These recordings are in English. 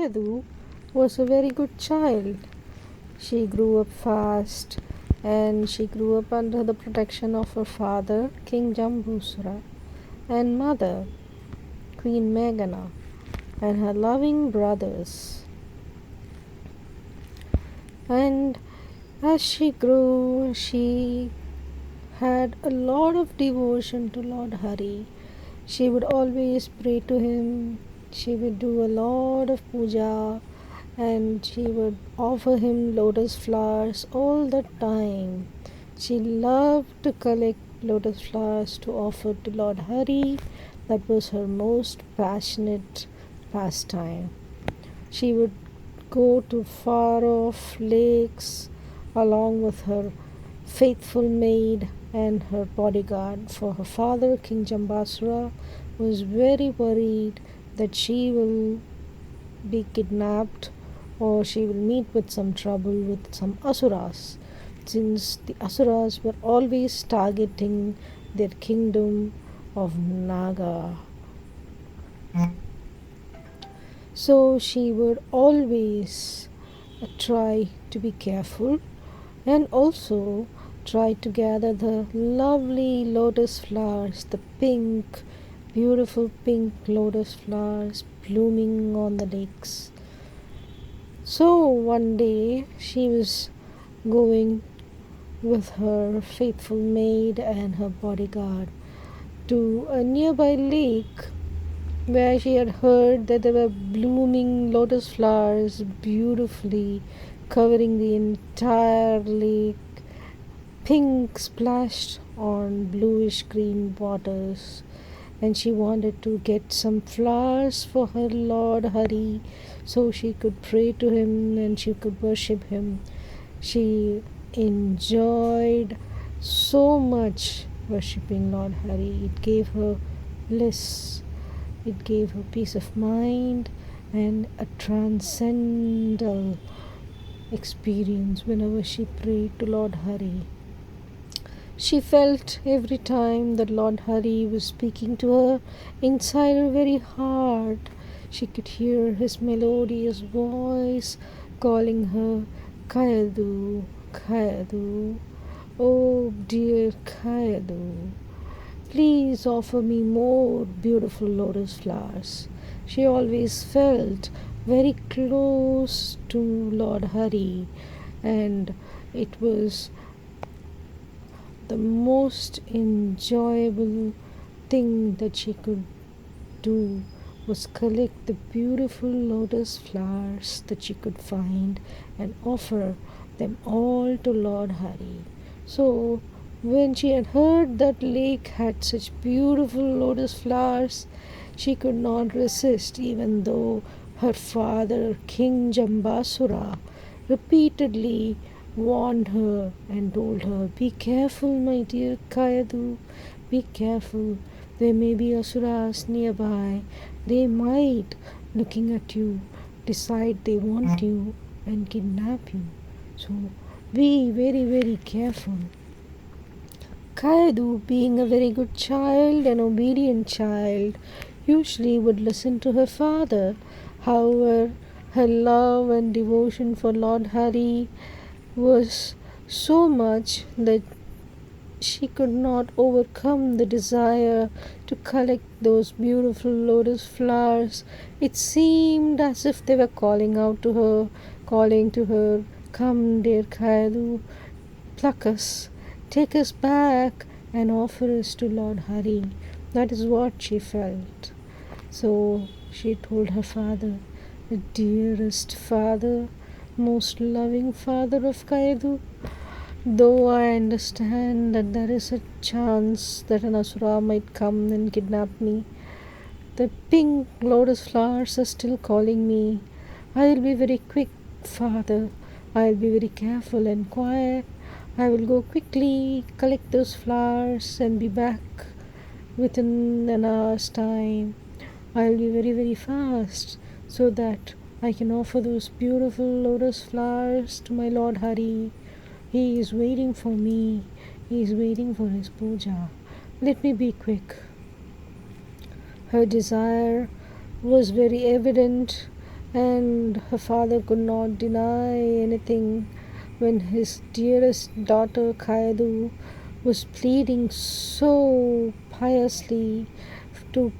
Kayadhu was a very good child. She grew up fast and she grew up under the protection of her father, King Jambusra, and mother, Queen Meghana, and her loving brothers. And as she grew, she had a lot of devotion to Lord Hari. She would always pray to him. She would do a lot of puja and she would offer him lotus flowers all the time. She loved to collect lotus flowers to offer to Lord Hari. That was her most passionate pastime. She would go to far off lakes along with her faithful maid and her bodyguard, for her father, King Jambasura, was very worried that she will be kidnapped or she will meet with some trouble with some asuras, since the asuras were always targeting their kingdom of Naga. So she would always try to be careful and also try to gather the lovely lotus flowers, the pink, beautiful pink lotus flowers blooming on the lakes. So one day she was going with her faithful maid and her bodyguard to a nearby lake where she had heard that there were blooming lotus flowers beautifully covering the entire lake, pink splashed on bluish green waters, and she wanted to get some flowers for her Lord Hari so she could pray to him and she could worship him. She enjoyed so much worshipping Lord Hari. It gave her bliss, it gave her peace of mind and a transcendental experience whenever she prayed to Lord Hari. She felt every time that Lord Hari was speaking to her inside her very heart. She could hear his melodious voice calling her Kayadhu, Kayadhu, oh dear Kayadhu, please offer me more beautiful lotus flowers. She always felt very close to Lord Hari, and it was the most enjoyable thing that she could do was collect the beautiful lotus flowers that she could find and offer them all to Lord Hari. So when she had heard that lake had such beautiful lotus flowers, she could not resist, even though her father, King Jambasura, repeatedly warned her and told her, "Be careful, my dear Kayadhu, be careful. There may be asuras nearby. They might, looking at you, decide they want you and kidnap you. So be very, very careful." Kayadhu, being a very good child, an obedient child, usually would listen to her father. However, her love and devotion for Lord Hari was so much that she could not overcome the desire to collect those beautiful lotus flowers. It seemed as if they were calling out to her, calling to her, "Come, dear Kayadhu, pluck us, take us back and offer us to Lord Hari." That is what she felt. So she told her father, "Dearest father, most loving father of Kayadhu, though I understand that there is a chance that an asura might come and kidnap me, the pink lotus flowers are still calling me. I will be very quick, father. I will be very careful and quiet. I will go quickly, collect those flowers and be back within an hour's time. I will be very, very fast so that I can offer those beautiful lotus flowers to my Lord Hari. He is waiting for me. He is waiting for his puja. Let me be quick." Her desire was very evident and her father could not deny anything when his dearest daughter Kayadhu was pleading so piously to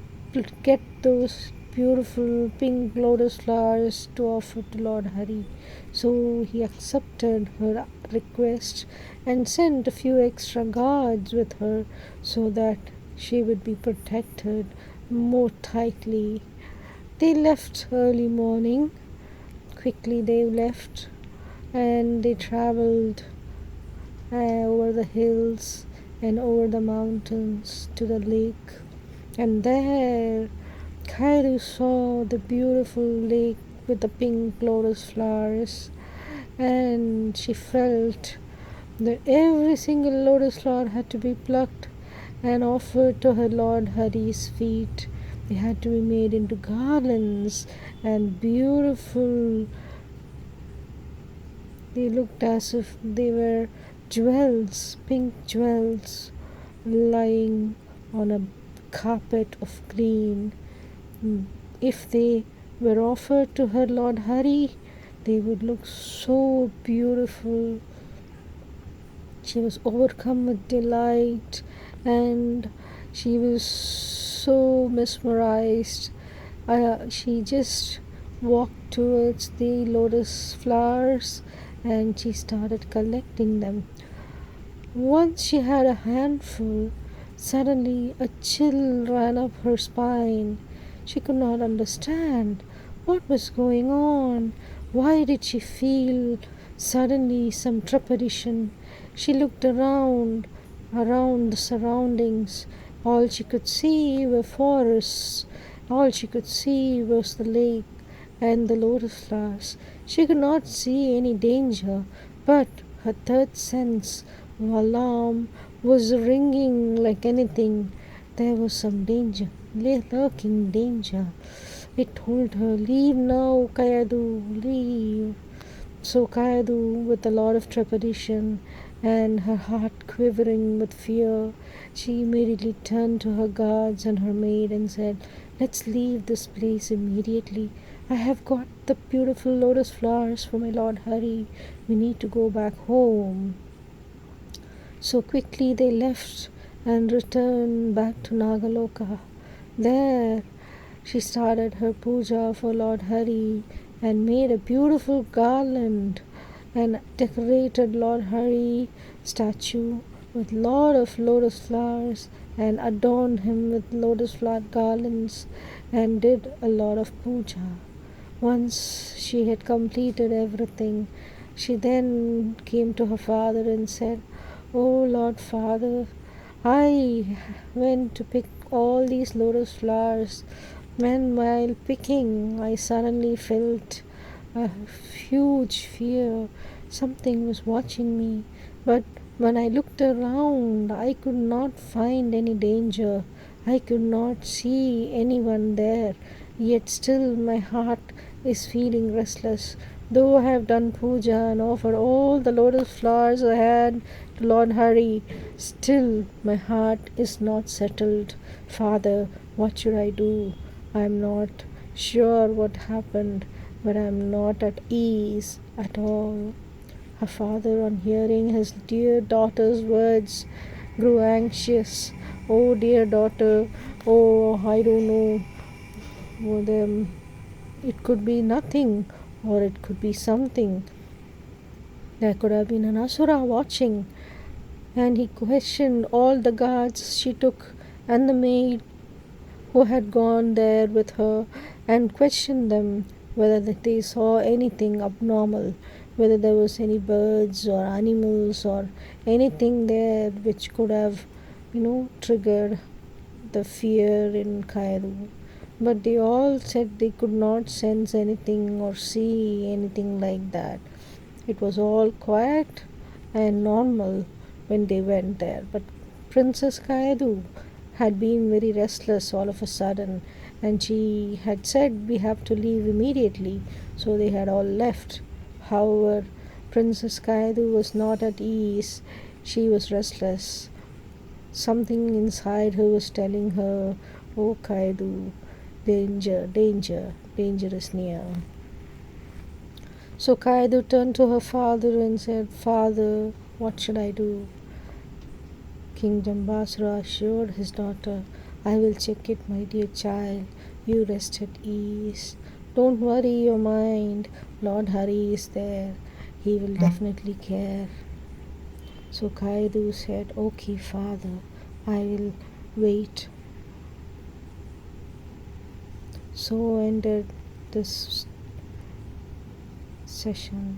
get those beautiful pink lotus flowers to offer to Lord Hari. So he accepted her request and sent a few extra guards with her so that she would be protected more tightly. They left early morning. Quickly they left and they traveled over the hills and over the mountains to the lake. And there Kairu saw the beautiful lake with the pink lotus flowers, and she felt that every single lotus flower had to be plucked and offered to her Lord Hari's feet. They had to be made into garlands and beautiful. They looked as if they were jewels, pink jewels, lying on a carpet of green. If they were offered to her Lord Hari, they would look so beautiful. She was overcome with delight and she was so mesmerized. She just walked towards the lotus flowers and she started collecting them. Once she had a handful, suddenly a chill ran up her spine. She could not understand what was going on. Why did she feel suddenly some trepidation? She looked around the surroundings. All she could see were forests. All she could see was the lake and the lotus flowers. She could not see any danger, but her third sense of alarm was ringing like anything. There was some danger, lurking danger. It told her, "Leave now, Kayadhu, leave." So Kayadhu, with a lot of trepidation and her heart quivering with fear, she immediately turned to her guards and her maid and said, "Let's leave this place immediately. I have got the beautiful lotus flowers for my Lord Hari. We need to go back home." So quickly they left and returned back to Nagaloka. There she started her puja for Lord Hari and made a beautiful garland and decorated Lord Hari statue with lot of lotus flowers and adorned him with lotus flower garlands and did a lot of puja. Once she had completed everything, she then came to her father and said, "Oh Lord Father, I went to pick all these lotus flowers. When while picking, I suddenly felt a huge fear. Something was watching me. But when I looked around, I could not find any danger. I could not see anyone there. Yet still my heart is feeling restless. Though I have done puja and offered all the lotus flowers I had to Lord Hari, still my heart is not settled. Father, what should I do? I am not sure what happened, but I am not at ease at all." Her father, on hearing his dear daughter's words, grew anxious. "Oh, dear daughter, oh, I don't know. Well, it could be nothing, or it could be something. There could have been an asura watching." And he questioned all the guards she took and the maid who had gone there with her and questioned them whether they saw anything abnormal, whether there was any birds or animals or anything there which could have, triggered the fear in Kayadhu. But they all said they could not sense anything or see anything like that. It was all quiet and normal when they went there. But Princess Kayadhu had been very restless all of a sudden, and she had said, "We have to leave immediately." So they had all left. However, Princess Kayadhu was not at ease. She was restless. Something inside her was telling her, "Oh Kayadhu, danger, danger, danger is near." So Kayadhu turned to her father and said, "Father, what should I do?" King Jambasra assured his daughter, "I will check it, my dear child. You rest at ease. Don't worry your mind. Lord Hari is there. He will definitely care." So Kayadhu said, "Okay, father, I will wait." So ended this session.